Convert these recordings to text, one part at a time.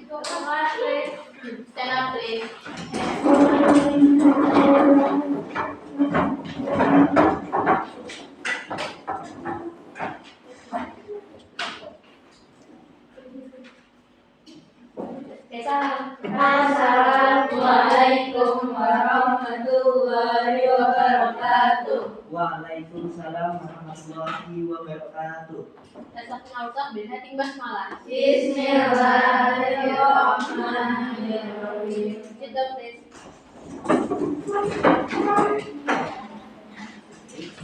Stand up, please. Assalamualaikum warahmatullahi wabarakatuh. Waalaikumsalam warahmatullahi wabarakatuh. Bismillahirrahmanirrahim. Sit down, please.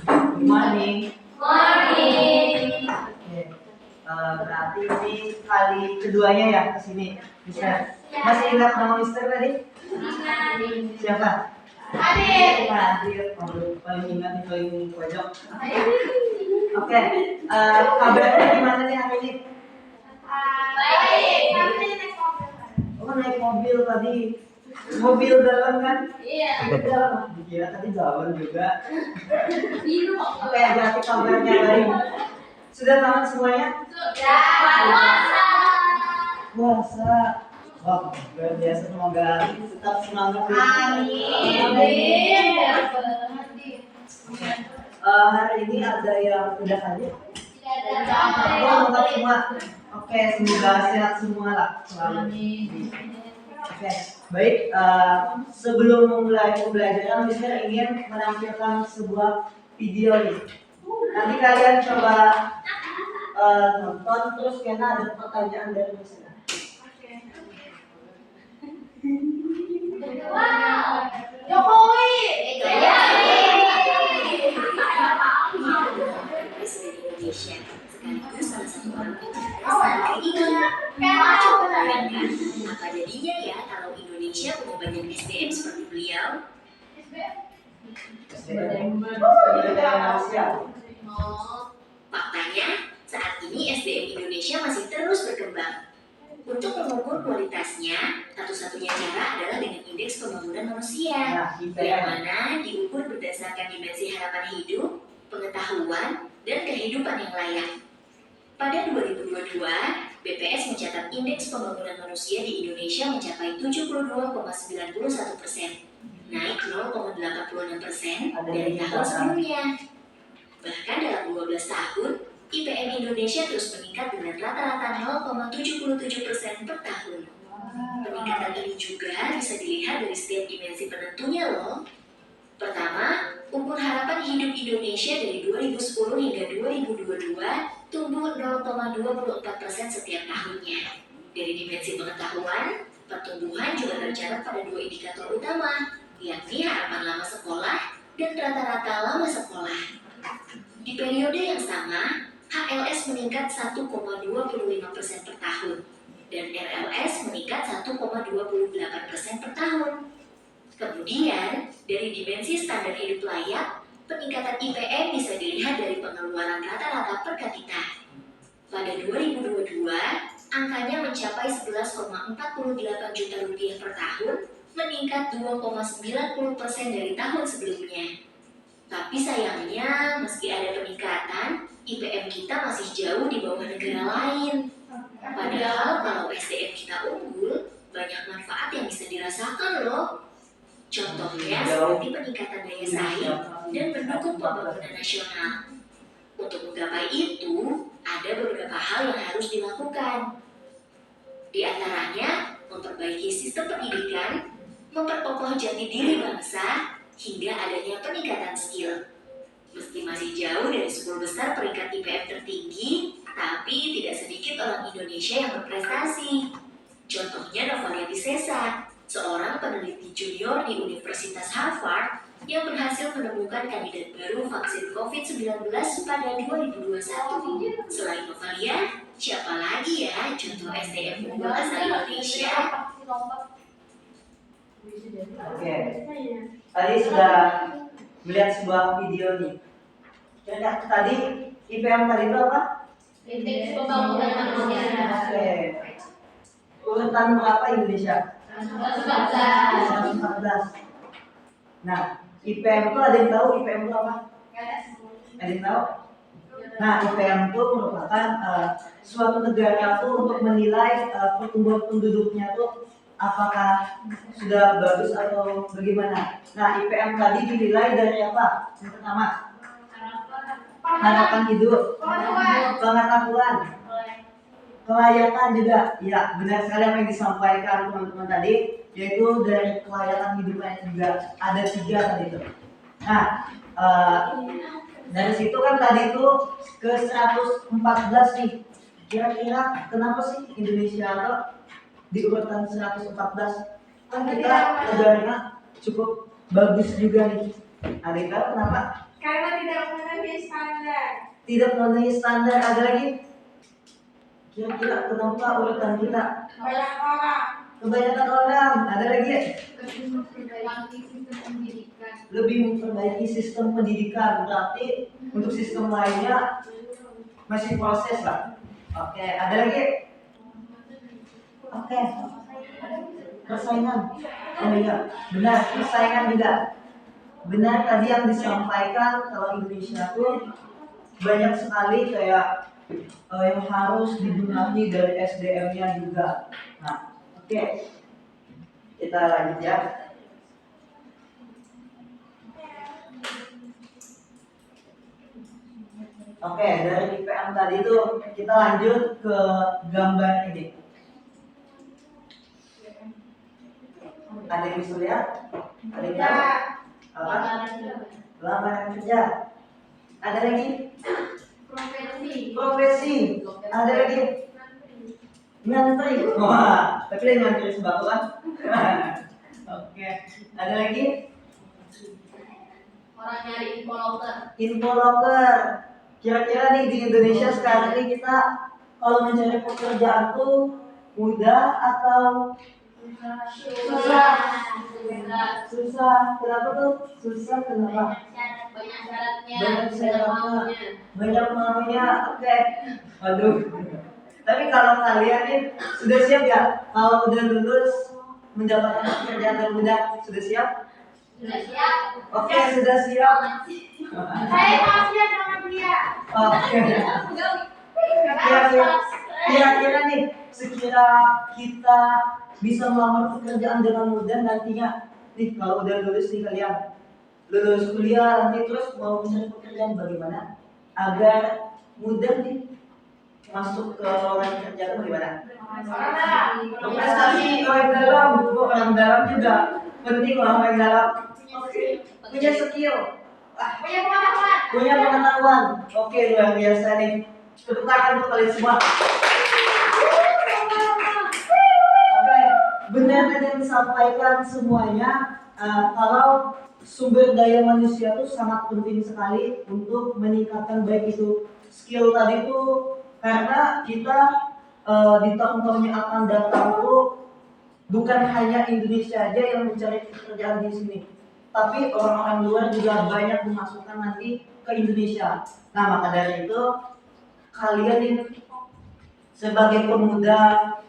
Good morning. Morning. Oke. Berarti ini kali keduanya ya ke sini, Mister. Masih ingat nama Mister tadi? Siapa? Adit. Adit. Paling ingat nih, paling pojok. Oke. Kabarnya gimana nih hari ini? Baik. Oh, naik mobil tadi. Mobil dalam kan? Iya. Dalam. Dikira tadi jalan juga. Biru. Oke, berarti kabarnya baik. Sudah tamat semuanya? Sudah. Puasa. Wah, luar biasa, semoga tetap semangat. Amin. Hari ini ada yang udah hadir? Oh, lengkap semua. Oke, semoga sehat semua lah selalu. Oke, baik. Sebelum memulai pembelajaran, Mister ingin menampilkan sebuah video nih. Nanti kalian coba nonton, terus karena ada pertanyaan dari Mister. Wow. Jokowi. Presiden Indonesia sekaligus salah satu orang pintar ini. Apa jadinya ya kalau Indonesia punya banyak SDM seperti beliau? Faktanya, saat ini SDM Indonesia masih terus berkembang. Untuk mengukur kualitasnya, satu-satunya cara adalah dengan indeks pembangunan manusia, yang mana diukur berdasarkan dimensi harapan hidup, pengetahuan, dan kehidupan yang layak. Pada 2022, BPS mencatat indeks pembangunan manusia di Indonesia mencapai 72,91%, naik 0,86% dari tahun sebelumnya. Bahkan dalam 12 tahun, IPM Indonesia terus meningkat dengan rata-rata 0,77% per tahun. Peningkatan ini juga bisa dilihat dari setiap dimensi penentunya loh. Pertama, umur harapan hidup Indonesia dari 2010 hingga 2022 tumbuh 0,24% setiap tahunnya. Dari dimensi pengetahuan, pertumbuhan juga tercatat pada dua indikator utama, yakni harapan lama sekolah dan rata-rata lama sekolah. Di periode yang sama, HLS meningkat 1,25% per tahun, dan RLS meningkat 1,28% per tahun. Kemudian, dari dimensi standar hidup layak, peningkatan IPM bisa dilihat dari pengeluaran rata-rata per kapita. Pada 2022, angkanya mencapai 11,48 juta rupiah per tahun, meningkat 2,90% dari tahun sebelumnya. Tapi sayangnya, meski ada peningkatan, IPM kita masih jauh di bawah negara lain. Padahal kalau SDM kita unggul, banyak manfaat yang bisa dirasakan loh. Contohnya seperti peningkatan daya saing dan mendukung pembangunan nasional. Untuk menggapai itu, ada beberapa hal yang harus dilakukan. Di antaranya, memperbaiki sistem pendidikan, memperkokoh jati diri bangsa, hingga adanya peningkatan skill. Meski masih jauh dari 10 besar peringkat IPM tertinggi, tapi tidak sedikit orang Indonesia yang berprestasi. Contohnya Novalia Piscesa, seorang peneliti junior di Universitas Harvard yang berhasil menemukan kandidat baru vaksin COVID-19 pada 2021. Selain Novalia, siapa lagi ya contoh SDM unggul asal Indonesia? Oke. Tadi sudah melihat sebuah video nih. Dan tadi IPM tadi itu apa? Indeks pembangunan manusia. Oke. Urutan berapa Indonesia? 14. Nah, IPM itu ada yang tahu IPM itu apa? Ada yang tahu? Nah, IPM itu merupakan suatu negara tuh untuk menilai pertumbuhan penduduknya tuh apakah sudah bagus atau bagaimana. Nah, IPM tadi dinilai dari apa? Yang pertama, harapan hidup, pengetahuan, kelayakan juga. Ya, benar sekali apa yang disampaikan teman-teman tadi, yaitu dari kelayakan hidupnya juga ada 3 tadi itu. Nah, dari situ kan tadi itu ke 114 nih. Kira-kira kenapa sih Indonesia tuh di urutan 114? Kan kita negaranya cukup bagus juga nih. Ada kenapa? Karena tidak memenuhi standar. Tidak memenuhi standar. Ada lagi? Kira-kira kenapa urutan kita? Banyak orang. Kebanyakan orang. Ada lagi? Lebih memperbaiki sistem pendidikan. Lebih memperbaiki sistem pendidikan. Berarti untuk sistem lainnya masih proses lah. Oke, ada lagi? Oke. Persaingan. Oh iya, benar, persaingan juga. Benar tadi yang disampaikan kalau Indonesia tuh banyak sekali kayak yang harus dibenahi dari SDM-nya juga. Nah, oke. Kita lanjut ya. Oke, dari IPM tadi itu kita lanjut ke gambar ini. Ada yang bisa lihat? Ada yang tahu? Apa? Lamaran kerja. Ada lagi? Profesi. Ada lagi? Ngantri. Wah, tapi yang ngantri sembako kan? Oke. Ada lagi? Orang nyari infoloker. Infoloker. Kira-kira nih di Indonesia sekarang ini kita kalau mencari pekerjaan tuh mudah atau susah? Susah. Kenapa tuh? Susah kenapa? Banyak syaratnya. Banyak syaratnya. Banyak maunya. Oke. Waduh. Tapi kalau kalian nih sudah siap ya? Kalau udah lulus mendapatkan pekerjaan yang mudah, sudah siap? Sudah siap? Oke, sudah siap. Saya masih sama dia. Oke. Kira-kira nih, sekira kita bisa melamar pekerjaan dengan mudah nantinya, nih kalau udah lulus nih kalian, lulus kuliah nanti terus mau mencari pekerjaan bagaimana? Agar mudah nih masuk ke lowongan kerja itu bagaimana? Prestasi orang dalam, orang dalam juga penting lah orang dalam. Punya skill. Punya pengetahuan. Oke, luar biasa nih. Tepuk tangan untuk kalian semua. Oke, benar tadi yang disampaikan semuanya. Kalau sumber daya manusia itu sangat penting sekali untuk meningkatkan baik itu skill tadi itu, karena kita di tahun-tahun yang akan datang itu bukan hanya Indonesia aja yang mencari pekerjaan di sini, tapi orang-orang luar juga banyak memasukkan nanti ke Indonesia. Nah, maka dari itu kalian ini sebagai pemuda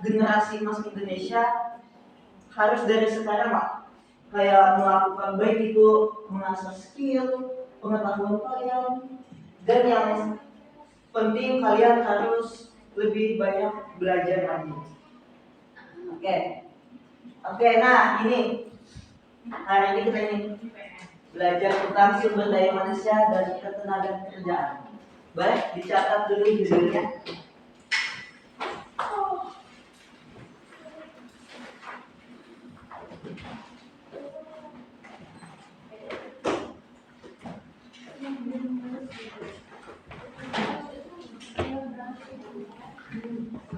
generasi emas Indonesia harus dari sekarang Pak kayak melakukan baik itu mengasah skill, pengetahuan kalian, dan yang penting kalian harus lebih banyak belajar lagi. Oke, nah ini hari ini kita ini belajar tentang sumber daya manusia dan ketenaga kerjaan. Baik, dicatat dulu judulnya.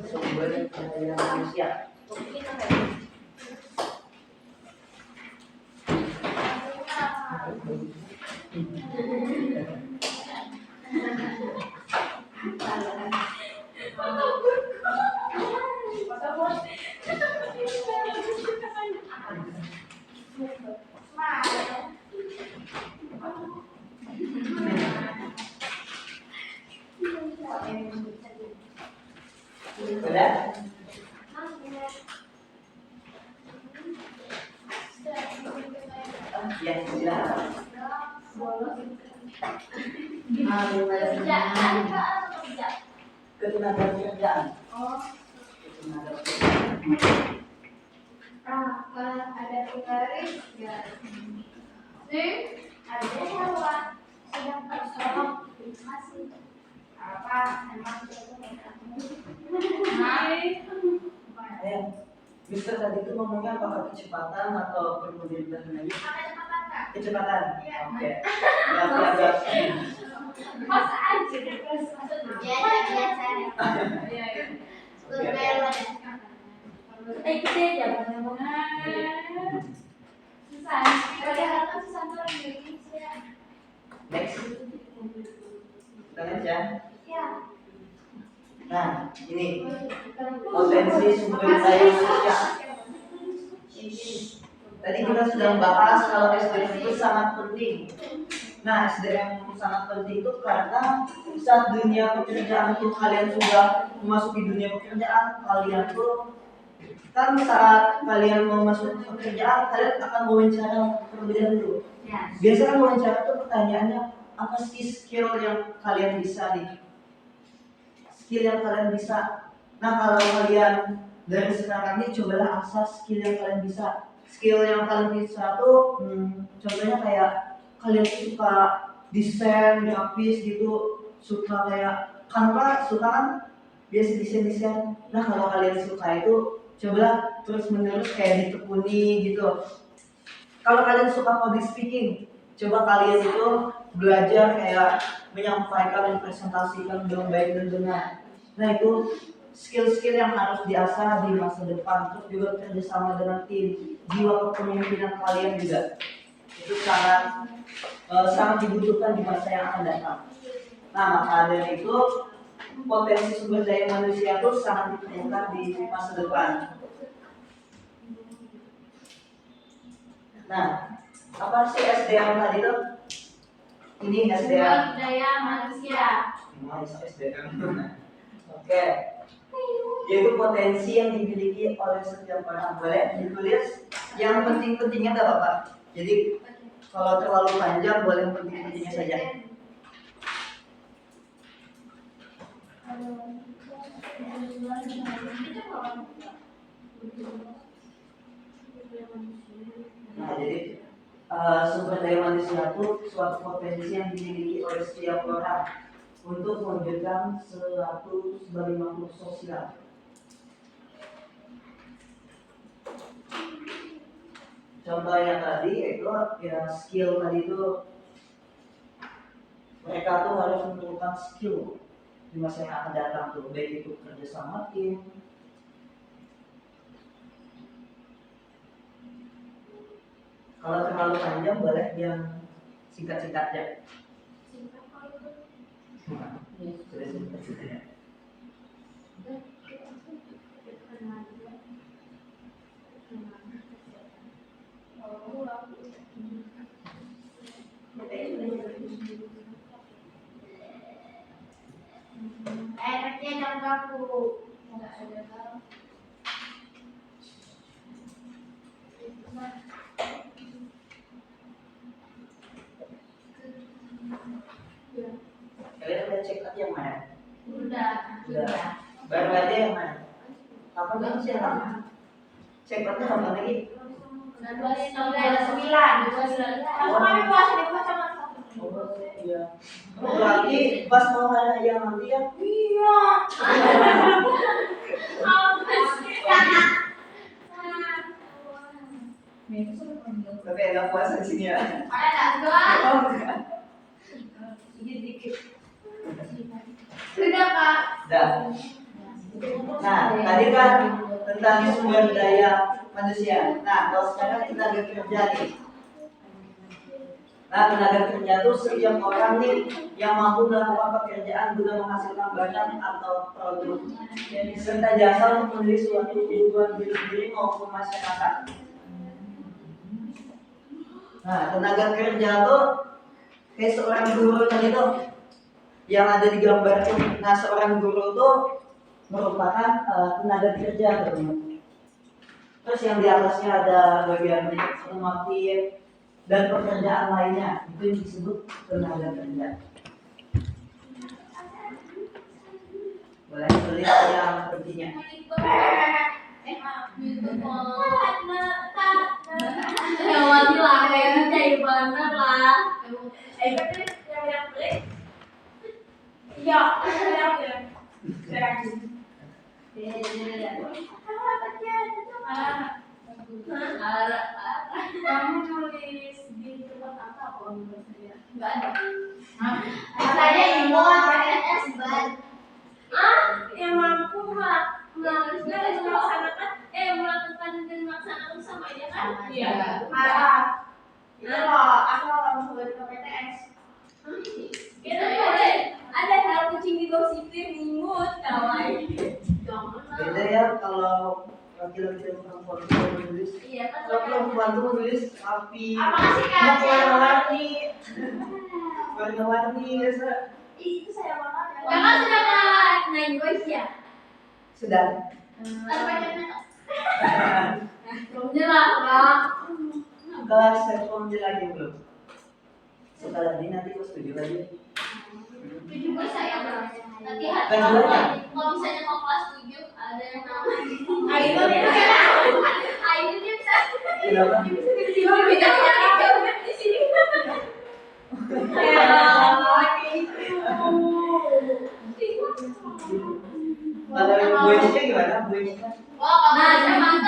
Sumber daya manusia. Sudah? Ya, sudah. Kerjaan juga atau kerja? Ketenagakerjaan. Oh, Ketenagakerjaan. kalau ada penggaris ya. Nih, ada hewan sedang tersorong masih apa? Emang Ayo, Mister tadi itu ngomongnya apakah kecepatan atau kemudian lagi? kecepatan kak? Kecepatan. Iya. Oke. Berarti agak Masa aja terus biasa biasa. Iya iya. Kita aja benar-benar susah. Padahal kan susah orang Indonesia. next. Kita aja. Ya. Nah, ini potensi sumber daya manusia. Tadi kita sudah membahas kalau SDM itu sangat penting. Nah, SDM sangat penting itu karena saat dunia pekerjaan itu kalian sudah memasuki dunia pekerjaan, kalian tuh kan saat kalian mau masuk pekerjaan, kalian akan wawancara terlebih dahulu. Biasanya wawancara tuh pertanyaannya apa sih skill yang kalian bisa nih? Skill yang kalian bisa. Nah, kalau kalian dari sekarang ini cobalah asah skill yang kalian bisa. Skill yang kalian bisa tuh contohnya kayak kalian suka desain grafis gitu, suka kayak Canva, suka kan biasa desain. Nah, kalau kalian suka itu cobalah terus menerus kayak ditekuni gitu. Kalau kalian suka public speaking, coba kalian itu belajar kayak menyampaikan, mempresentasikan dengan baik dan benar. Nah, itu skill-skill yang harus diasah di masa depan. Terus juga kerjasama dengan tim, jiwa kepemimpinan kalian juga itu sangat dibutuhkan di masa yang akan datang. Nah, maka dari itu potensi sumber daya manusia itu sangat diperlukan di masa depan. Nah, apa sih SDM tadi tuh? Ini SDM. Sumber daya manusia. SDM. Oke. Yaitu potensi yang dimiliki oleh setiap orang. Boleh ditulis yang penting-pentingnya enggak Bapak? Jadi kalau terlalu panjang boleh yang penting-pentingnya saja. Nah, jadi sumber daya manusia itu suatu potensi yang dimiliki oleh setiap orang untuk mewujudkan suatu sebagai makhluk sosial. Contohnya tadi itu ya skill tadi itu mereka tuh harus menentukan skill di masa yang akan datang tuh, baik itu kerja sama tim. Kalau terlalu panjang boleh yang singkat-singkat ya. Sudah singkat ya. Enaknya jam kaku. Enggak ada kan? Kalian udah check up yang mana? Udah. Baru aja yang mana? Apa kan sih yang check upnya kapan lagi? Udah 29. Aku kami puasa di puasa satu. Oh iya. Oh, berarti pas mau hari yang nanti ya? Iya. Tapi ada puasa di sini ya? Ada dua. Oh enggak. Sudah Kak. Dah. Nah, tadi kan tentang sumber daya manusia. Nah, kalau sekarang tenaga kerja nih. Nah, tenaga kerja itu setiap orang nih yang mampu melakukan pekerjaan guna menghasilkan barang atau produk serta jasa untuk memenuhi suatu kebutuhan diri sendiri maupun masyarakat. Nah, tenaga kerja tuh kayak seorang guru tadi tuh yang ada di gambar tuh. Nah, seorang guru tuh merupakan tenaga kerja teman-teman. Terus yang di atasnya ada bagian normatif dan pekerjaan lainnya, itu yang disebut tenaga kerja. Boleh tulis yang kuncinya. Ya wajib lah, kayak cair banget lah. Iya, kamu nulis di tempat apa menurut saya? Enggak ada. Saya imon pakai S ban. Yang mampu melakukan dan melaksanakan sama aja kan? Iya. Itu loh, aku langsung buat ke PTS. Kita ada hal kucing digosipin imut kawan. Beda ya kalau laki-laki dan perempuan itu menulis. Iya, Kalau perempuan itu menulis api. Apa sih Kak? Warna-warni. Warna-warni biasa. Itu saya banget. Kakak sudah pernah naik voice ya? Sudah. Ada pacarnya nggak? Belum jelas Kak. Kelas telepon lagi belum? Setelah ini nanti kelas 7 lagi. 7 saya berapa? Nanti hati Kelas berapa? kalau misalnya mau kelas 7 ada yang namanya Ayo. Ayo dia bisa. Kenapa? Tiba-tiba bisa di sini. Ya, Kalau voice-nya gimana? Voice-nya? wah, kamu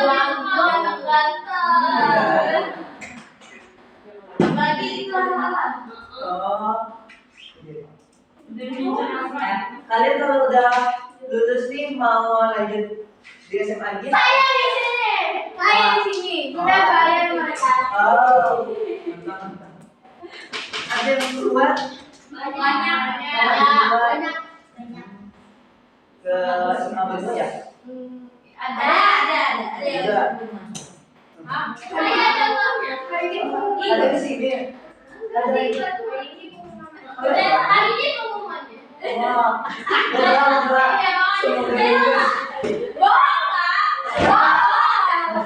ganteng. Bagi iklan halal. Oh. Kalian kalau udah lulus nih mau lanjut di SMA gitu? Saya di sini. Saya di sini. Kita bayar mereka. Oh. Mantap. Ada yang keluar Banyak. ke SMA baru ya? Ada. Ada. Saya ada uangnya. Ada di sini. Ada. Hari ini pengumumannya. Wah. Berapa? Semoga lulus. Bohong Kak.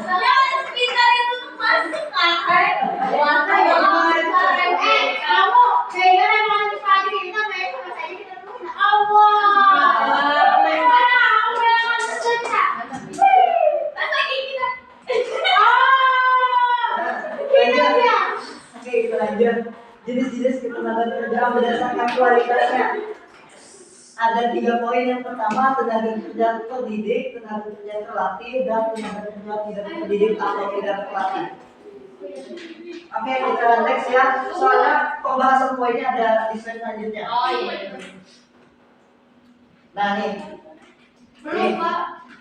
Jangan speaker itu tuh masuk Kak. Kamu kayaknya memang pagi kita main sama saya kita tuh Oke, kita lanjut. Jenis-jenis ketenaga kerjaan berdasarkan kualitasnya. Ada 3 poin. Yang pertama, tenaga kerja terdidik, tenaga kerja terlatih, dan tenaga kerja tidak terdidik atau tidak terlatih. Oke, kita next ya. Soalnya pembahasan poinnya ada di slide selanjutnya. Oh iya. Nah nih, Belum Pak.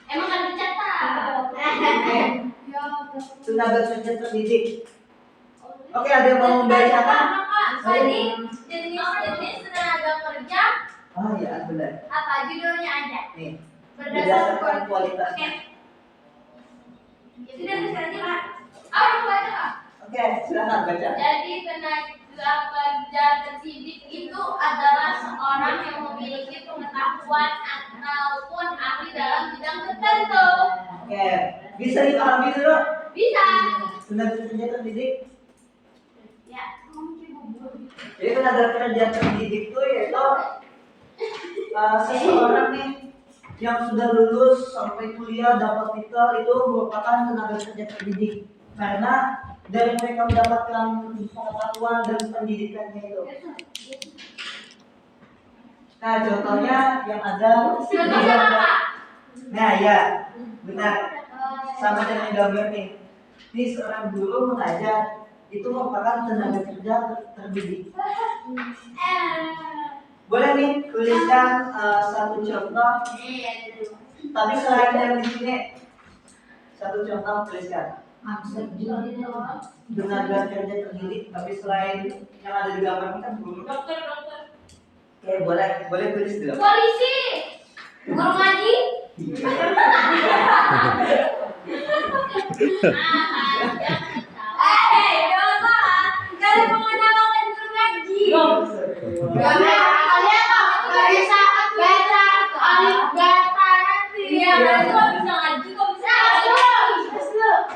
Emang kan dicatat. nih, tenaga kerja terdidik. Oke, ada yang mau membacakan? Tadi jenis-jenis tenaga kerja Oh iya, benar. apa judulnya ada? Nih, Berdasarkan berdasarkan kualitasnya. Oke. Sudah bisa aja Kak. Aku baca Kak. Oke, silakan baca. Jadi tenaga kerja terdidik itu adalah seorang yang memiliki pengetahuan ataupun ahli dalam bidang tertentu. Oke, bisa dipahami dulu. Bisa. Tenaga kerja terdidik. Ya. Jadi tenaga kerja terdidik itu yaitu seseorang nih yang sudah lulus sampai kuliah dapat titel itu merupakan tenaga kerja terdidik karena dari mereka mendapatkan pengetahuan dan pendidikannya itu. Nah, contohnya yang ada di gambar. Nah, ya, benar. Sama dengan gambar nih. Ini seorang guru mengajar itu merupakan tenaga kerja terdidik. Boleh nih tuliskan satu contoh. Tapi selain yang di sini, satu contoh tuliskan. Tenaga kerja terdidik. Tapi selain yang ada di gambar ini kan guru. Dokter. Oke, boleh tulis dulu. Polisi. Guru ngaji. Kalian mengenalkan guru ngaji. Kalian nggak bisa baca alif bata nanti. Iya, berarti kok bisa ngaji kok bisa.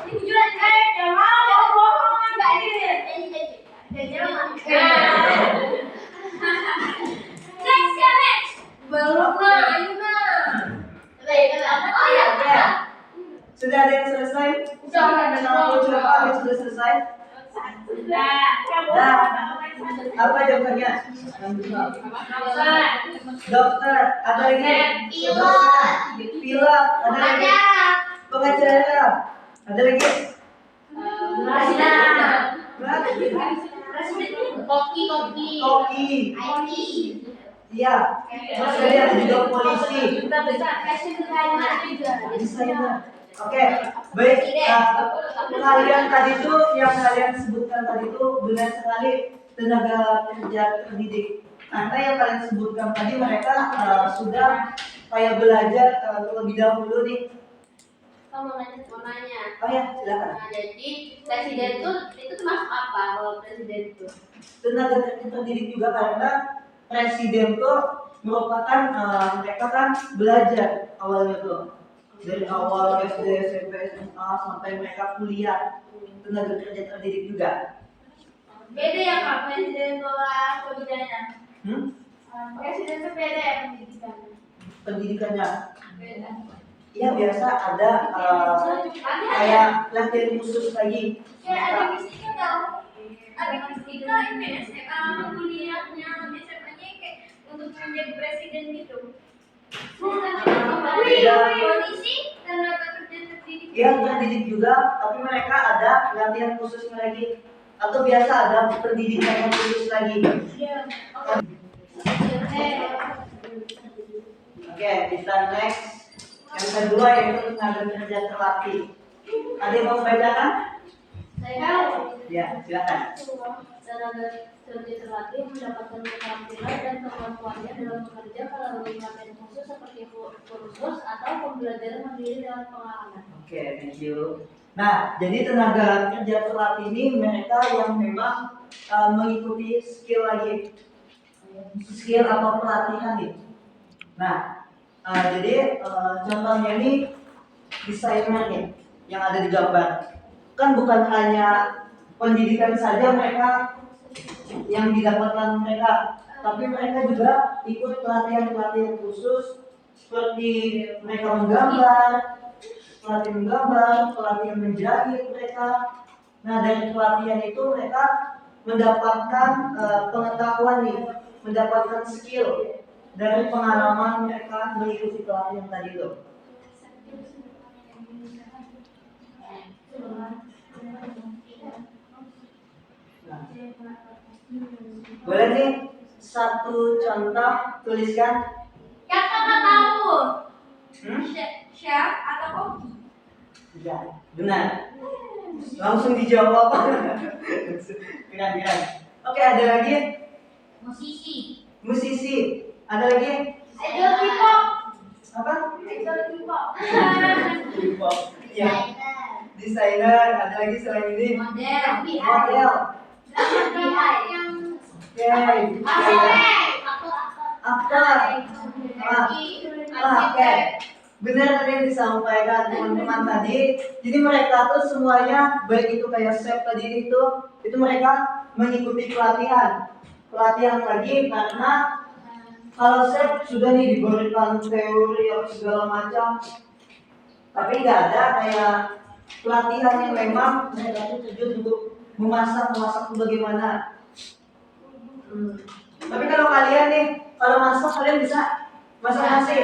Ini jualan jangan mau bohong enggak ini. Next. Belum lah, ayo nah. Sudah ada yang selesai? Sudah. Sama coba yang sudah selesai? Sudah. Nah, apa jawabannya? Dokter, ada lagi? Pilot, ada lagi? Pengacara, ada lagi? Koki. Iya. Terus ada juga polisi. Desainer. Oke, baik. Kalian tadi itu yang kalian sebutkan tadi itu benar sekali tenaga kerja terdidik. Karena yang kalian sebutkan tadi mereka sudah kayak belajar terlebih dahulu nih. Mau nanya. Oh ya, silakan. Nah, jadi presiden itu termasuk apa kalau presiden itu? Tenaga kerja terdidik juga karena presiden tuh merupakan mereka kan belajar awalnya tuh dari awal SD, SMP, SMA sampai mereka kuliah, tenaga kerja terdidik juga. Beda ya Kak, presiden sekolah pembedanya. Presiden itu beda ya pendidikannya. Pendidikannya, Beda. ya biasa ada kayak latihan khusus lagi. Kayak ada fisika tau. Ada fisika ini SMA kuliahnya SMA-nya kayak untuk menjadi presiden gitu. Polisi tenaga kerja terdidik. Iya terdidik juga, tapi mereka ada latihan khususnya lagi. Atau biasa ada pendidikan yang khusus lagi. Oke, kita next. Yang kedua yaitu tenaga kerja terlatih. Ada yang mau bacakan? Saya Ya, silakan. tenaga kerja terlatih mendapatkan keterampilan dan kemampuannya dalam bekerja melalui latihan khusus seperti kursus atau pembelajaran mandiri dalam pengalaman. Oke, thank you. Nah, jadi tenaga kerja terlatih ini mereka yang memang mengikuti skill lagi, skill atau pelatihan nih. Nah, jadi contohnya ini desainer nih yang ada di gambar. Kan bukan hanya pendidikan saja mereka yang didapatkan mereka, tapi mereka juga ikut pelatihan-pelatihan khusus seperti mereka menggambar, pelatihan menjahit mereka. Nah, dari pelatihan itu mereka mendapatkan pengetahuan nih, mendapatkan skill dari pengalaman mereka mengikuti pelatihan tadi itu. Nah, boleh nih satu contoh tuliskan. Yang kakak tahu, Hmm? chef atau koki? Ya, benar. Langsung dijawab. Keren. Oke, ada lagi? Musisi. Ada lagi? Idol K-pop. Apa? Idol K-pop. K-pop. Ya. Desainer. Ada lagi selain ini? Model. Yang Aktor. Oke. Benar tadi yang disampaikan teman-teman tadi. Jadi mereka tuh semuanya, baik itu kayak chef tadi itu mereka mengikuti pelatihan lagi karena kalau chef sudah nih diberikan teori atau segala macam, tapi nggak ada kayak pelatihan yang memang mereka tuh terjun untuk memasak itu bagaimana. Tapi kalau kalian nih, kalau masak kalian bisa masak nasi?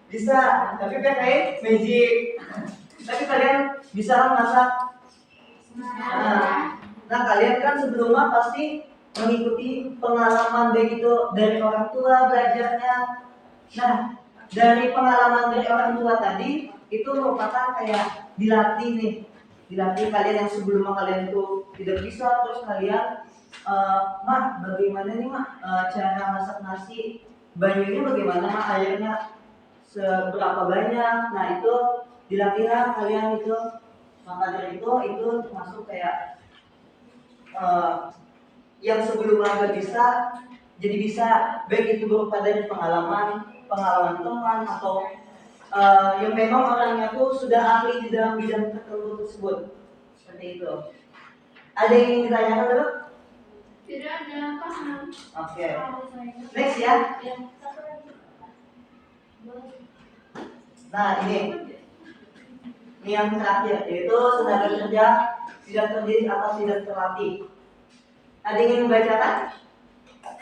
Bisa, tapi kan kayak magic. Tapi kalian bisa masak. Nah, kalian kan sebelumnya pasti mengikuti pengalaman begitu dari orang tua belajarnya. Nah, dari pengalaman dari orang tua tadi itu merupakan kayak dilatih nih. Dilatih kalian yang sebelumnya kalian tuh tidak bisa, terus kalian Mah, bagaimana nih Mah cara masak nasi? Banyunya bagaimana Mah, airnya seberapa banyak? Nah itu dilatih kalian itu. Maka dari itu termasuk kayak yang sebelumnya nggak bisa jadi bisa, baik itu berupa dari pengalaman teman atau yang memang orangnya tuh sudah ahli di dalam bidang tertentu tersebut. Seperti itu. Ada yang ingin ditanyakan dulu? Tidak ada, paham. Oke. Next ya. Nah ini Ini yang terakhir, yaitu tenaga kerja tidak terdidik atau tidak terlatih. Ada yang ingin membacakan?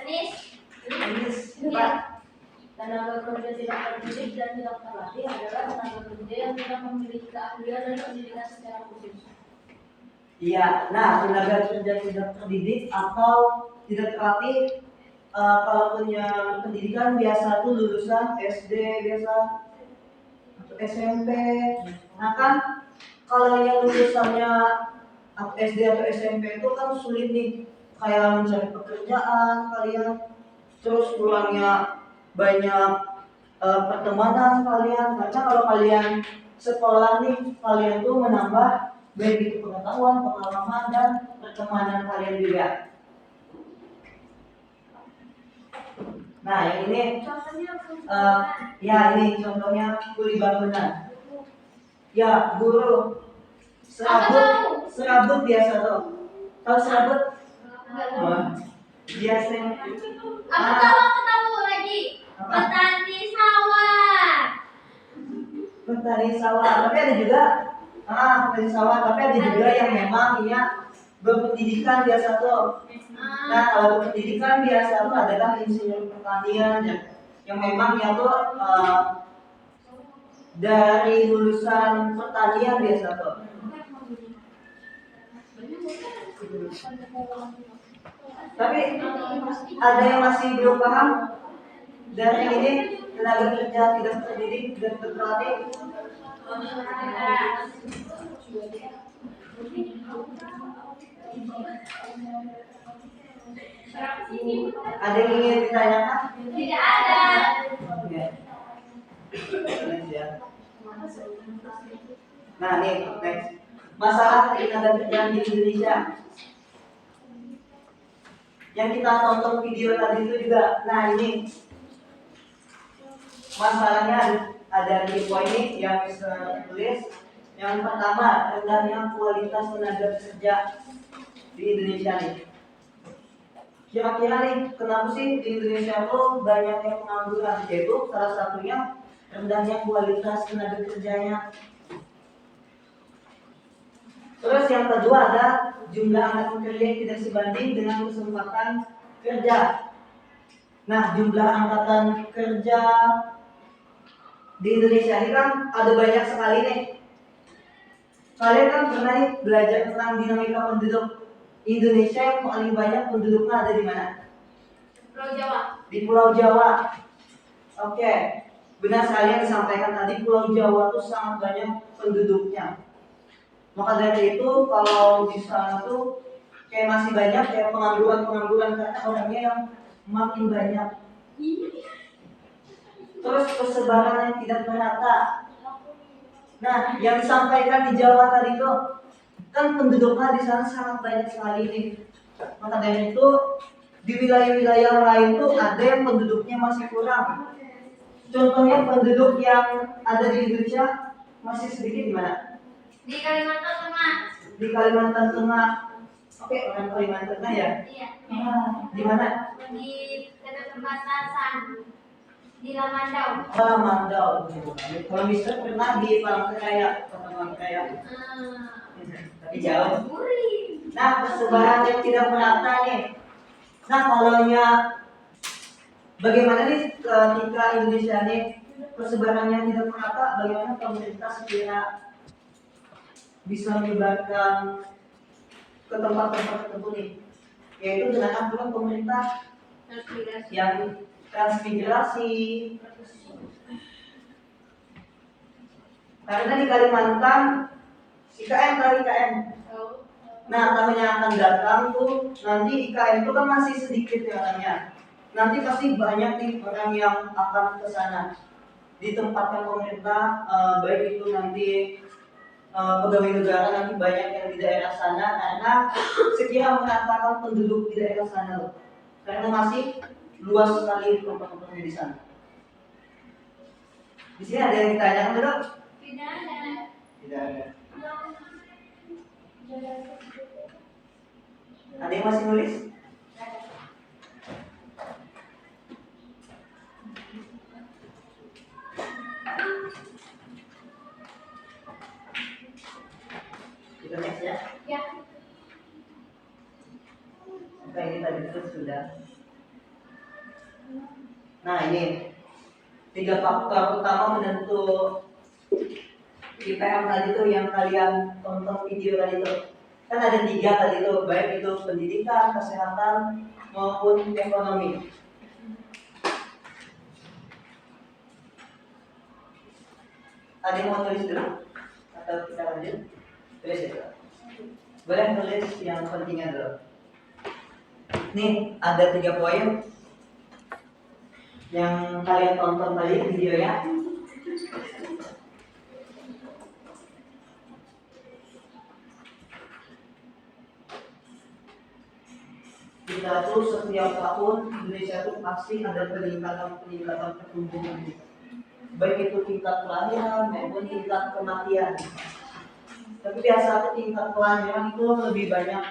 Anis. Anis, Pak. Tenaga kerja tidak terdidik dan tidak terlatih adalah tenaga kerja yang tidak memiliki keahlian dan pendidikan secara khusus. Iya, nah tenaga kerja tidak terdidik atau tidak terlatih, kalau punya pendidikan biasa tuh lulusan SD biasa atau SMP. Nah kan kalau yang lulusannya SD atau SMP itu kan sulit nih, kayak mencari pekerjaan kalian, terus pulangnya banyak pertemanan kalian, karena kalau kalian sekolah nih kalian tuh menambah baik itu pengetahuan, pengalaman dan pertemanan kalian juga. Nah yang ini ya ini contohnya kuli bangunan. Ya guru serabut biasa tuh. Tahu serabut? Biasanya. Aku tahu lagi. Petani sawah. Petani sawah, tapi ada juga petani sawah, tapi ada juga yang memang ya berpendidikan biasa tuh. Nah kalau berpendidikan biasa tuh adalah insinyur pertanian yang memang ya tuh dari lulusan pertanian biasa tuh. Tapi ada yang masih belum paham dari ini tenaga kerja tidak terdidik dan terlatih. Ada yang ingin ditanyakan? Tidak ada. Oke. Nah nih next, masalah tenaga kerja di Indonesia. Yang kita tonton video tadi itu juga. Nah ini masalahnya ada di poin ini yang bisa tulis. Yang pertama, rendahnya kualitas tenaga kerja di Indonesia nih. Kira-kira nih, kenapa sih di Indonesia tuh banyak yang pengangguran? Yaitu salah satunya rendahnya kualitas tenaga kerjanya. Terus yang kedua ada jumlah anak kerja yang tidak sebanding dengan kesempatan kerja. Nah, jumlah angkatan kerja di Indonesia ini kan ada banyak sekali nih. Kalian kan pernah nih belajar tentang dinamika penduduk Indonesia yang paling banyak penduduknya ada di mana? Pulau Jawa. Di Pulau Jawa. Oke, benar sekali yang disampaikan tadi, Pulau Jawa itu sangat banyak penduduknya. Maka dari itu kalau di sana tuh kayak masih banyak kayak pengangguran karena orangnya yang makin banyak. Terus persebaran yang tidak merata. Nah, yang disampaikan di Jawa tadi itu kan penduduknya di sana sangat banyak sekali nih. Maka dari itu di wilayah-wilayah lain tuh ada yang penduduknya masih kurang. Contohnya penduduk yang ada di Indonesia masih sedikit di mana? Di Kalimantan Tengah. Di Kalimantan Tengah. Oke, orang Kalimantan Tengah ya? Iya. Di mana? Di dekat perbatasan. Di Lamandau. Oh, Lamandau. Kalau misalnya pernah di Palangkaraya, Kota Palangkaraya. Tapi jauh. Nah, persebaran yang tidak merata nih. Nah, kalaunya bagaimana nih ketika Indonesia nih persebarannya tidak merata, bagaimana pemerintah sekira bisa menyebarkan ke tempat-tempat tertentu nih, yaitu dengan aturan pemerintah yang transmigrasi. Karena di Kalimantan IKN tahu IKN. Nah tahun yang akan datang tuh nanti IKN itu kan masih sedikit ya orangnya. Nanti pasti banyak nih orang yang akan ke sana di tempatnya pemerintah, baik itu nanti pegawai negara nanti banyak yang di daerah sana karena sekira meratakan penduduk di daerah sana loh. Karena masih luas sekali tempat-tempatnya di sana. Di sini ada yang ditanyakan dulu? Tidak ada. Tidak ada. Ada yang masih nulis? Kita next ya. Ya. Oke, ini tadi itu sudah. Nah, ini 3 faktor utama menentu IPM tadi tuh yang kalian tonton video tadi tuh. Kan ada 3 tadi tuh, baik itu pendidikan, kesehatan, maupun ekonomi. Ada yang mau tulis dulu? Atau kita lanjut? Tulis ya. Boleh tulis yang pentingnya dulu. Nih, ada 3 poin yang kalian tonton tadi videonya. Kita tuh setiap tahun Indonesia tuh pasti ada peningkatan pertumbuhan, baik itu tingkat kelahiran maupun tingkat kematian. Tapi biasa tuh tingkat kelahiran itu lebih banyak.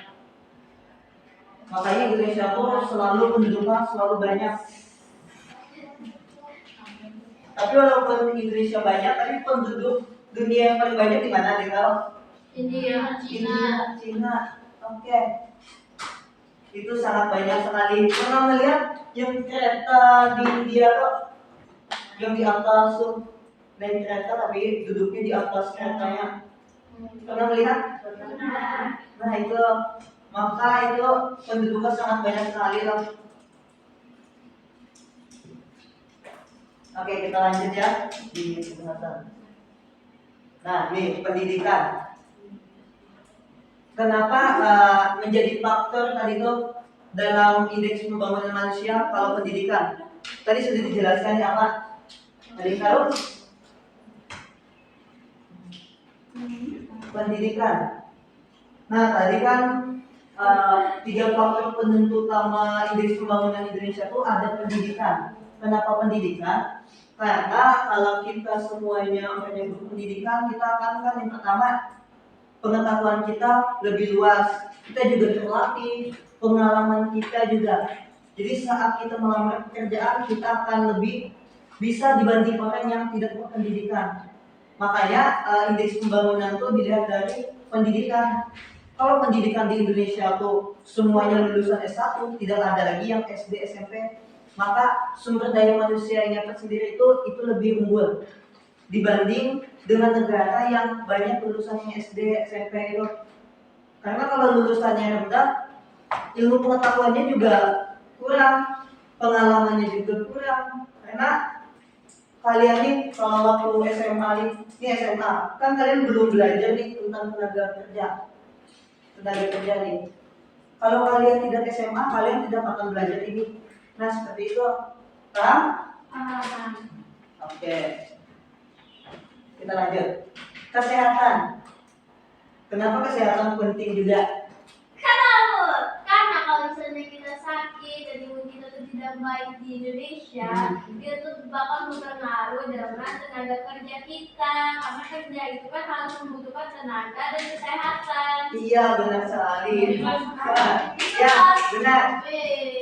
Makanya Indonesia tuh selalu penduduknya selalu banyak. Tapi walaupun Indonesia banyak, tapi penduduk dunia yang paling banyak di mana, Dikal? India, Cina. Oke. Itu sangat banyak sekali. Pernah melihat yang kereta di India tuh, yang di atas tuh naik kereta tapi duduknya di atas keretanya. Pernah melihat? Nah itu, maka itu penduduknya sangat banyak sekali loh. Oke, kita lanjut ya di kesehatan. Nah, ini pendidikan. Kenapa menjadi faktor tadi itu dalam indeks pembangunan manusia kalau pendidikan? Tadi sudah dijelaskan ya Pak. Tadi tahu? Pendidikan. Nah, tadi kan 3 faktor penentu utama indeks pembangunan Indonesia itu ada pendidikan. Kenapa pendidikan? Karena kalau kita semuanya menyebut pendidikan, kita akan kan yang pertama pengetahuan kita lebih luas, kita juga terlatih, pengalaman kita juga. Jadi saat kita melamar pekerjaan, kita akan lebih bisa dibanding orang yang tidak berpendidikan. Makanya indeks pembangunan itu dilihat dari pendidikan. Kalau pendidikan di Indonesia tuh semuanya lulusan S1, tidak ada lagi yang SD, SMP, maka sumber daya manusianya tersendiri itu lebih unggul dibanding dengan negara yang banyak lulusannya SD, SMP itu. Karena kalau lulusannya rendah, ilmu pengetahuannya juga kurang, pengalamannya juga kurang. Karena kalian nih kalau waktu SMA nih SMA, kan kalian belum belajar nih tentang tenaga kerja nih. Kalau kalian tidak SMA, kalian tidak akan belajar ini. Nah seperti itu, paham? Oke. Kita lanjut. Kesehatan. Kenapa kesehatan penting juga? Karena kalau misalnya kita sakit dan imun kita tuh tidak baik di Indonesia, itu tuh bakal mempengaruhi dalam tenaga kerja kita. Karena kerja itu kan harus membutuhkan tenaga dan kesehatan. Iya benar sekali. Ya benar.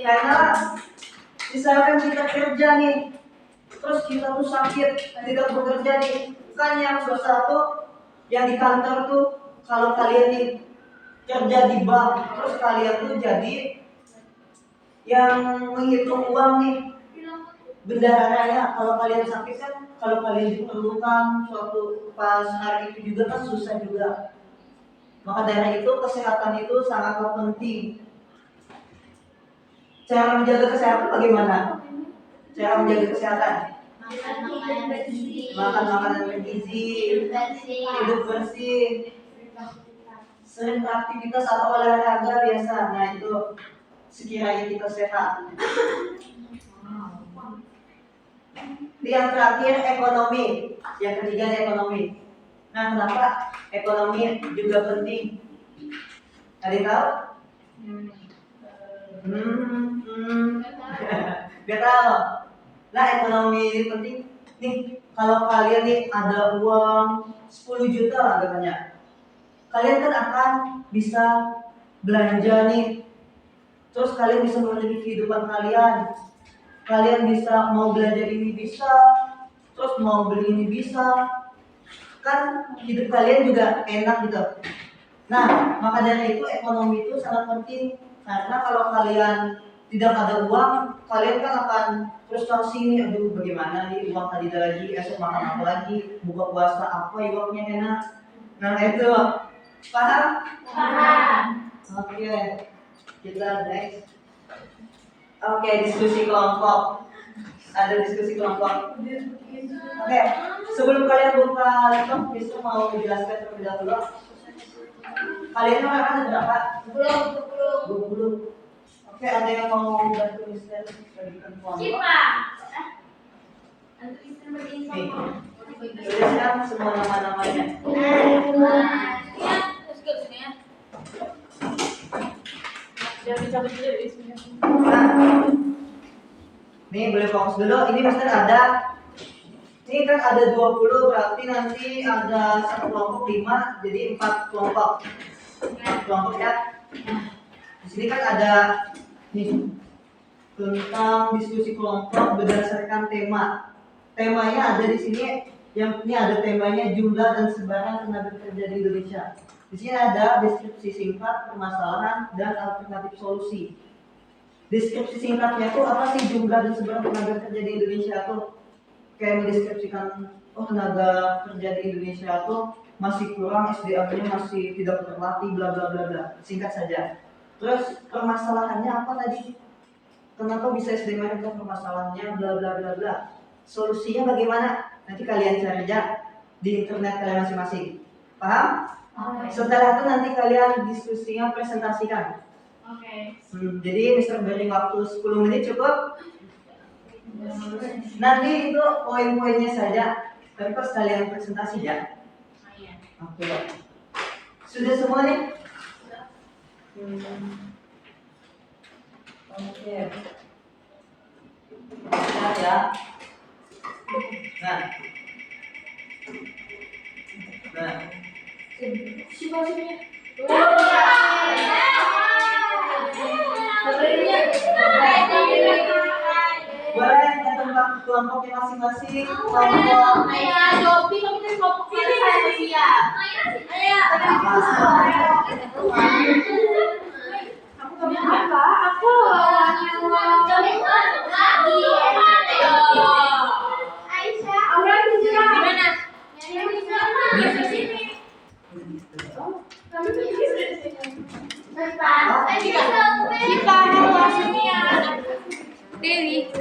Karena misalkan kita kerja nih, terus kita tuh sakit, tidak bekerja nih, kan yang susah tuh yang di kantor tuh. Kalau kalian nih kerja di bank, terus kalian tuh jadi yang menghitung uang nih, bendaharanya. Kalau kalian sakit kan, kalau kalian diperlukan suatu pas hari itu juga kan susah juga. Maka dari itu kesehatan itu sangat penting. Cara menjaga kesehatan bagaimana? Cara menjaga kesehatan? Makan makanan bergizi, hidup bersih, sering beraktivitas atau olahraga biasa. Nah itu sekiranya kita sehat. Yang terakhir ekonomi. Yang ketiga ekonomi. Nah kenapa ekonomi juga penting? Ada yang tahu? Gak tahu. Nah ekonomi ini penting. Nih kalau kalian nih ada uang 10 juta lah katanya, kalian kan akan bisa belanja nih. Terus kalian bisa memiliki kehidupan kalian. Kalian bisa mau belanja ini bisa, terus mau beli ini bisa. Kan hidup kalian juga enak gitu. Nah, maka dari itu ekonomi itu sangat penting karena kalau kalian tidak ada uang, kalian kan akan frustasi nih, aduh bagaimana nih uang tadi lagi, esok makan apa lagi, buka puasa apa uangnya enak. Nah itu, paham? Paham. Oke, kita next. Oke, diskusi kelompok. Ada diskusi kelompok. Oke, sebelum kalian buka laptop, bisa mau menjelaskan terlebih dahulu. Kalian orang ada berapa? 20. Oke, ada yang mau bantu Mister bagikan kelompok? Siapa? Nanti bisa berdiri Nih, sama. sudah siap semua nama-namanya. Ya, terus ke sini ya. Jangan cabut dulu ya. Nah, nih boleh fokus dulu. Ini Mister ada. Ini kan ada 20, berarti nanti ada satu kelompok 5, jadi 4 kelompok. Kelompok ya. Di sini kan ada nih tentang diskusi kelompok berdasarkan tema. Temanya ada di sini. Yang ini ada temanya jumlah dan sebaran tenaga kerja di Indonesia. Di sini ada deskripsi singkat, permasalahan, dan alternatif solusi. Deskripsi singkatnya itu apa sih jumlah dan sebaran tenaga kerja di Indonesia tuh? Kayak mendeskripsikan tenaga kerja di Indonesia tuh masih kurang, SDM-nya masih tidak terlatih, bla bla bla bla. Singkat saja. Terus permasalahannya apa tadi? Kenapa bisa SDM-nya itu permasalahannya, bla bla bla bla. Solusinya bagaimana? Nanti kalian cari aja di internet kalian masing-masing. Paham? Oke. Setelah itu nanti kalian diskusinya presentasikan. Oke. Jadi Mister beri waktu 10 menit cukup. Nanti itu poin-poinnya saja. Tapi pas kalian presentasi ya. Oke. Sudah semua nih? Oke. Nah ya. Nah. Siapa sini? Boleh tentang kelompoknya masing-masing. Kelompok. Dopi kami dari kelompok saya Sofia. Kamu apa? Aku Aisyah. Aura gimana? Kita maksudnya Dewi.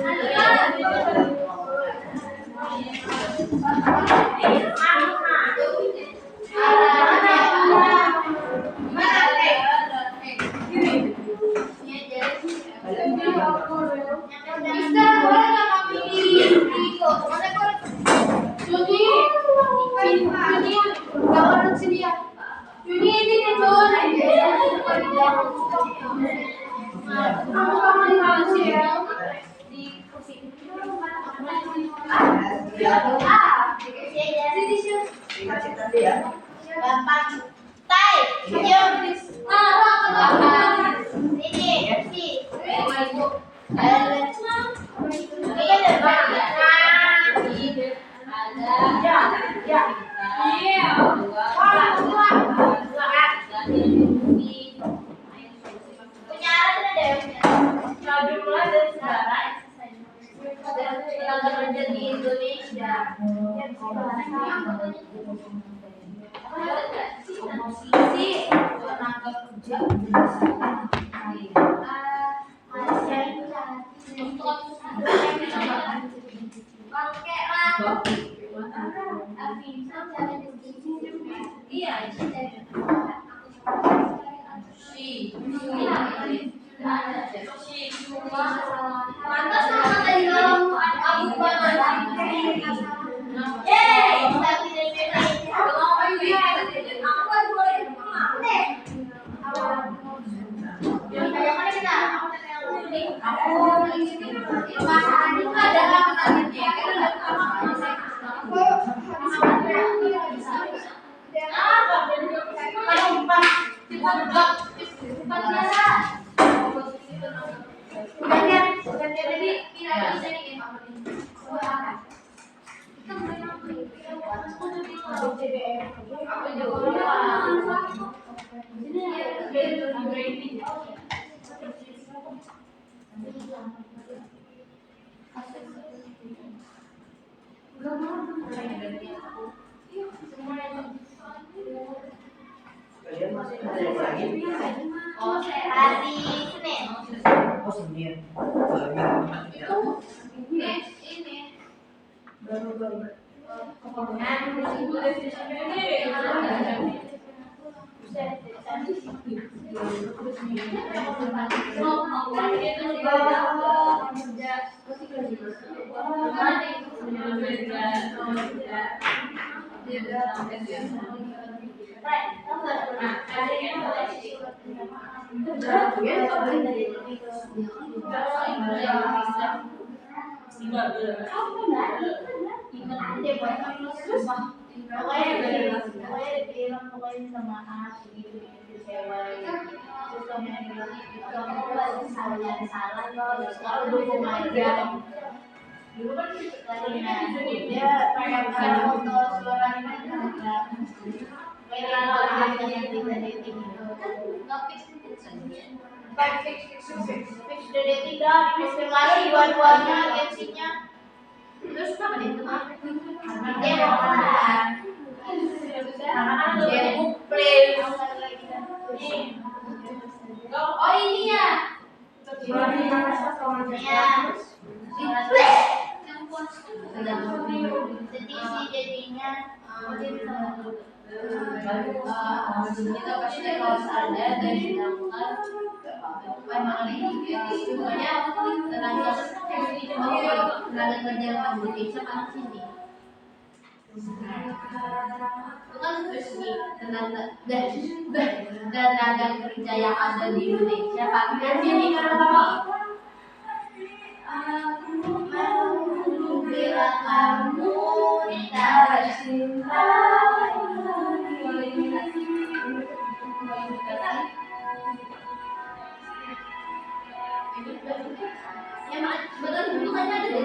Singkat ya. Gampang. Tai, jom. Ini, si. lagi. Oh, hari Senin. Oh, Senin. Minggu. Ini. Baru. Pokoknya bilang pokoknya sama aku gitu cewek terus kamu bilang kamu lagi salah terus kalau dukung aja dulu kan katanya dia pengen foto suaranya enggak kayak orang yang dating gitu tapi fix the dating dah konfirmasi dua-duanya agensinya terus kenapa dia itu dia mau kan dia please oh ini ya jadi si jadinya kita pasti harus ada dan sedangkan semuanya tenaga kerja yang Indonesia kan sini itu kan resmi tenaga kerja yang ada di Indonesia pakai kan sini aku mau bilang kamu tak cinta ya betul bukannya ada di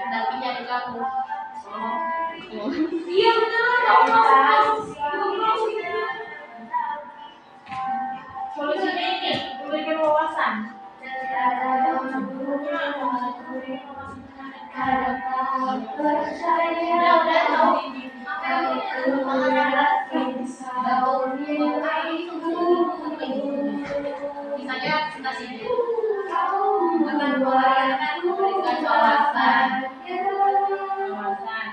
nanti nyari kamu. Iya benar. Solusinya ini memberikan wawasan. Misalnya kita sini akan memberikan wawasan. Wawasan.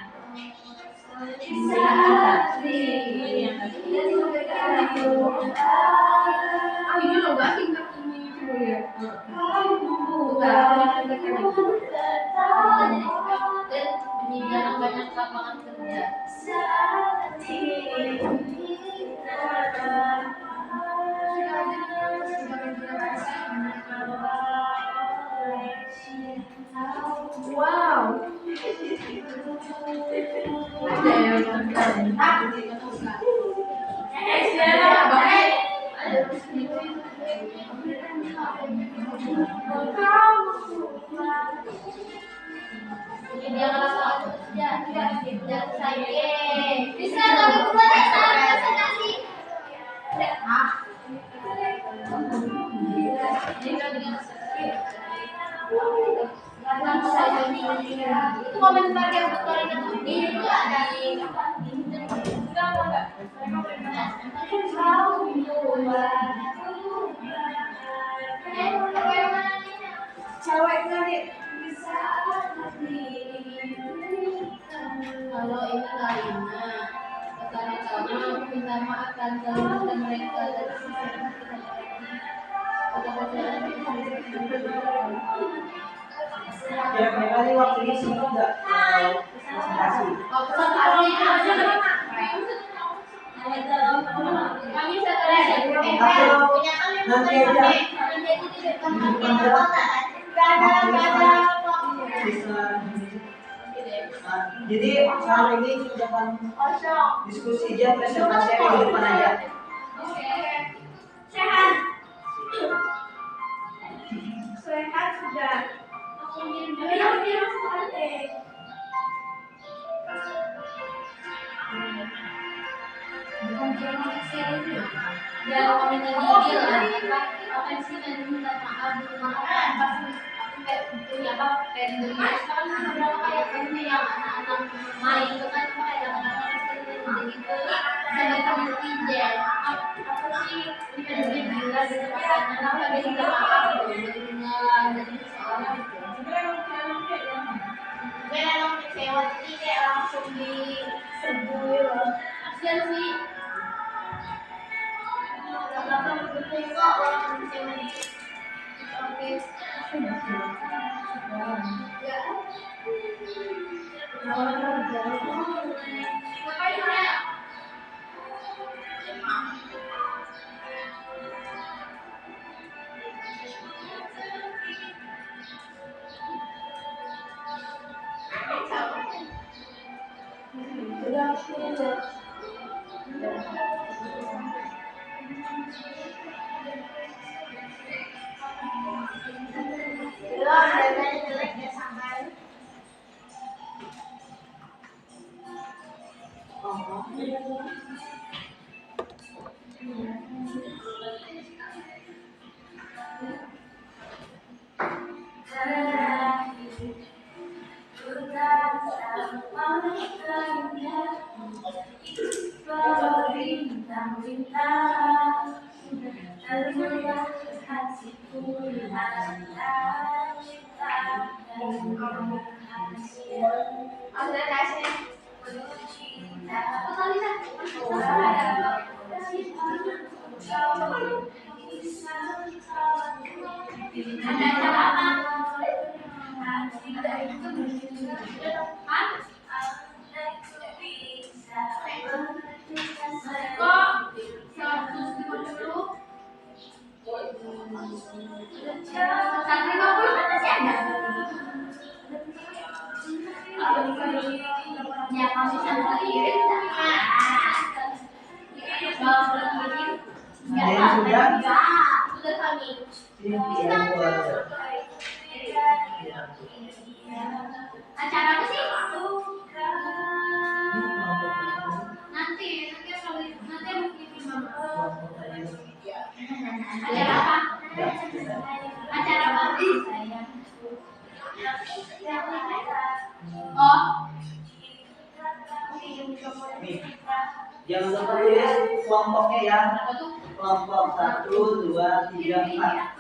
lapangan kerja. Wow. Ada yang nonton. Dia lapangan kerja. Tidak saya. Bisa kami buat presentasi. Itu komentar yang berkali-kali itu ada di Cewek tadi. kalau ini Karina, pertama-tama aku minta maaf dan keluarga mereka dari sisi Kira-kira nih waktu ini sibuk nggak presentasi? kami setelah Nanti aja. Bisa. Nah, jadi saat ini kita akan diskusi aja, presentasi di depan aja. Sehat sudah. bukan cuma Excel itu ya. Biar komentar gigi lah. Apa sih nanti minta maaf pasti punya apa pendiri sekarang beberapa kayak ini yang anak-anak main itu kan kayak anak-anak gitu sampai sampai pijet apa sih ini pendiri gila gitu katanya kenapa dia minta maaf dengan dari seorang itu gue emang kecewa jadi kayak langsung diserbu loh kasian sih apa betul kok orang kecewa di oke ngapain ya? Ya, kami sama kirim sudah kami. Acara apa sih? Nanti aku kirim acara apa? Acara apa? Oh. Nih, jangan lupa tulis kelompoknya ya. Kelompok 1, 2, 3, 4.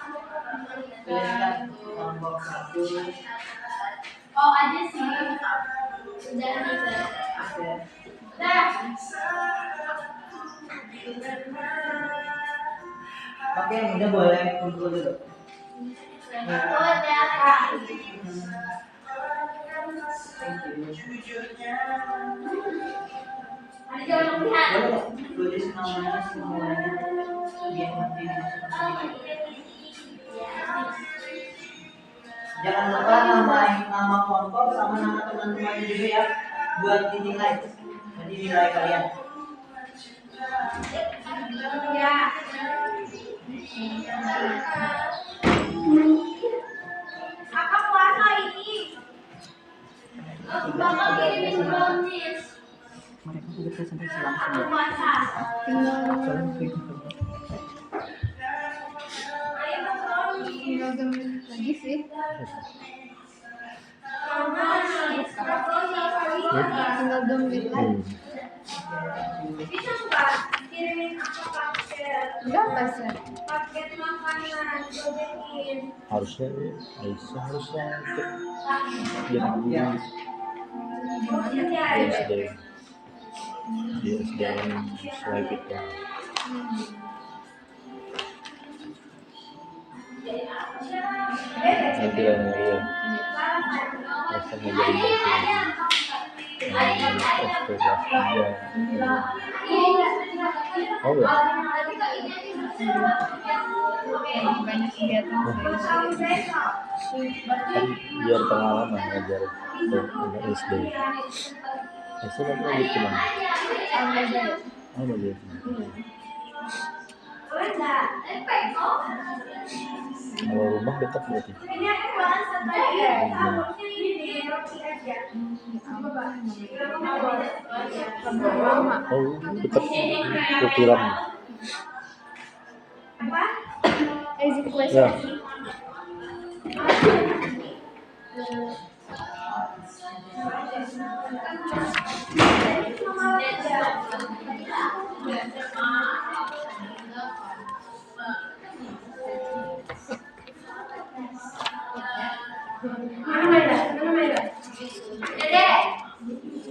Tuliskan kelompok 1. Oh ada sih. Sudah bisa. Oke, udah boleh kumpul dulu. Oh, Ada jangan melihat. Boleh tulis namanya semuanya biar nanti dimasukkan. Jangan lupa nama kelompok sama nama teman-teman juga ya buat dinilai. Jadi nilai kalian. Ya. Apa puasa ini? Bapak kirimin brownies. Mereka sudah presentasi langsung ya. Puasa. Ayo brownies. Lagi sih. Tinggal 2 menit lagi. Bisa nggak kirimin aku paket makanan gojekin? Harusnya harusnya jadi di SDM sesuai kita. Nanti lah ya. Masa ngajarin bahasa Oh ya. Banyak kegiatan sih. Kan biar pengalaman ngajar SD. SD nanti lanjut ke mana? Oh belajar. Kalau rumah dekat berarti. Ini aku bahas tadi. Harusnya ini di roti aja. Oh dekat Kutiram. Apa? Easy quest. Ya.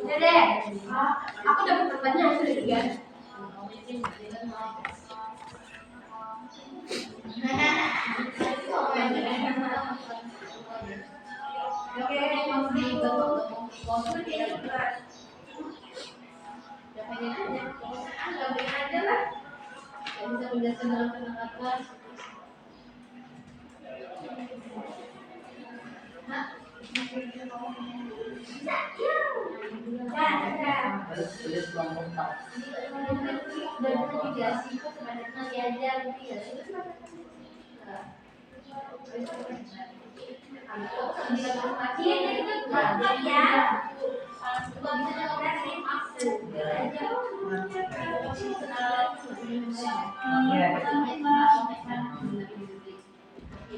Dedek, aku dapat pertanyaan sudah 3. Tulis kelompok 4.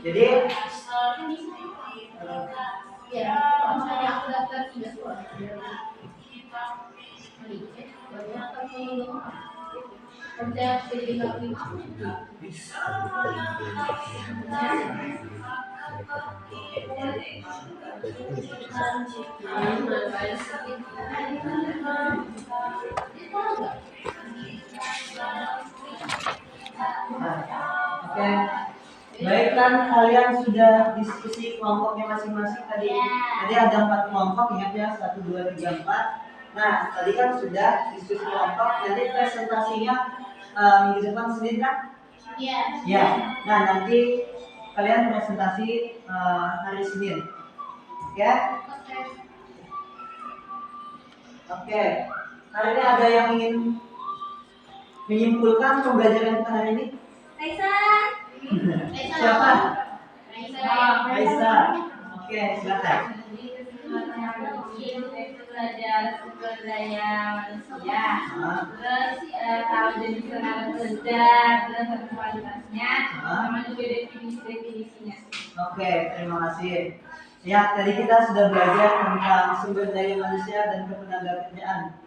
Jadi Oke. Baik kan kalian sudah diskusi kelompoknya masing-masing tadi. Tadi ada 4 kelompok, ingat ya 1, 2, 3, 4. Nah, tadi kan sudah diskusi kelompok. Nanti presentasinya minggu depan Senin kan? Iya. Ya. Nah, nanti kalian presentasi hari Senin. Oke? Oke. Hari ini ada yang ingin menyimpulkan pembelajaran kita hari ini? Siapa? Raisa. Oke, silakan. Belajar sumber daya manusia, terus tahu jenis tenaga kerja, terus kualitasnya, sama juga definisinya. Oke, terima kasih. Ya, tadi kita sudah belajar tentang sumber daya manusia dan ketenagakerjaan.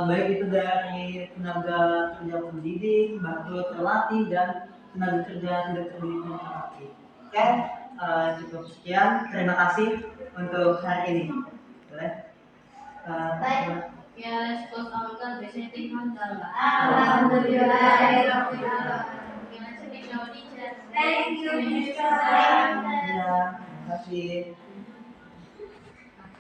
Baik itu dari tenaga kerja pendidik, baru terlatih, dan tenaga kerja tidak terdidik dan terlatih. Oke, cukup sekian. Terima kasih untuk hari ini. Boleh? Baik. Ya, sekolah awal biasanya tinggal dalam. Alhamdulillah. Gimana sih, Thank you, teacher. Ya, terima kasih.